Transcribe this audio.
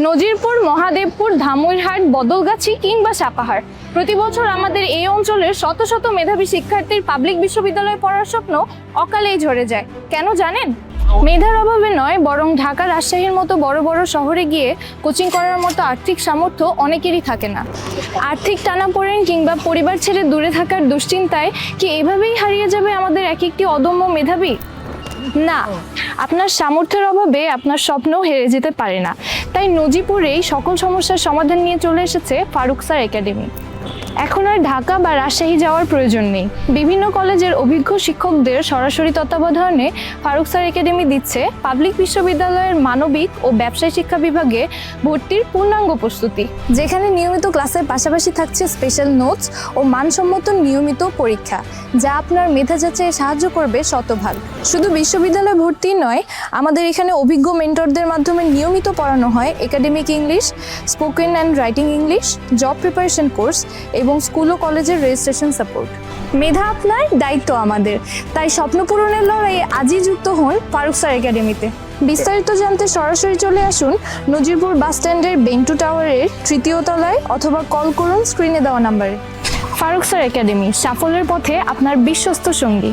নজিরপুর, মহাদেবপুর, ধামইরহাট, বদলগাছি কিংবা সাপাহার, প্রতি বছর আমাদের এই অঞ্চলের শত শত মেধাবী শিক্ষার্থীর পাবলিক বিশ্ববিদ্যালয়ে পড়ার স্বপ্ন অকালেই ঝরে যায়। কেন জানেন? মেধার অভাবে নয়, বরং ঢাকা, রাজশাহীর মতো বড় বড় শহরে গিয়ে কোচিং করার মতো আর্থিক সামর্থ্য অনেকেরই থাকে না। আর্থিক টানাপোড়েন কিংবা পরিবার ছেড়ে দূরে থাকার দুশ্চিন্তায় কি এভাবেই হারিয়ে যাবে আমাদের এক একটি অদম্য মেধাবী? না, আপনার সামর্থ্যের অভাবে আপনার স্বপ্নও হেরে যেতে পারে না। তাই নজিপুরেই সকল সমস্যার সমাধান নিয়ে চলে এসেছে ফারুক স্যার একাডেমি। এখন আর ঢাকা বা রাজশাহী যাওয়ার প্রয়োজন নেই। বিভিন্ন কলেজের অভিজ্ঞ শিক্ষকদের সরাসরি তত্ত্বাবধানে ফারুক স্যার একাডেমি দিচ্ছে পাবলিক বিশ্ববিদ্যালয়ের মানবিক ও ব্যবসায় শিক্ষা বিভাগে ভর্তির পূর্ণাঙ্গ প্রস্তুতি, যেখানে নিয়মিত ক্লাসের পাশাপাশি থাকছে স্পেশাল নোটস ও মানসম্মত নিয়মিত পরীক্ষা, যা আপনার মেধা যাচাইয়ে সাহায্য করবে শতভাগ। শুধু বিশ্ববিদ্যালয়ে ভর্তি নয়, আমাদের এখানে অভিজ্ঞ মেন্টরদের মাধ্যমে নিয়মিত পড়ানো হয় academic English, spoken and writing English, job preparation course এবং স্কুল ও কলেজের রেজিস্ট্রেশন সাপোর্ট। মেধা আপনার, দায়িত্ব আমাদের। তাই স্বপ্ন পূরণের লড়াইয়ে আজই যুক্ত হন ফারুক স্যার একাডেমিতে। বিস্তারিত জানতে সরাসরি চলে আসুন নজিরপুর বাস স্ট্যান্ডের বেন্টু টাওয়ারের 3য় তলায় অথবা কল করুন স্ক্রিনে দেওয়া নাম্বারে। ফারুক স্যার একাডেমি, সাফল্যের পথে আপনার বিশ্বস্ত সঙ্গী।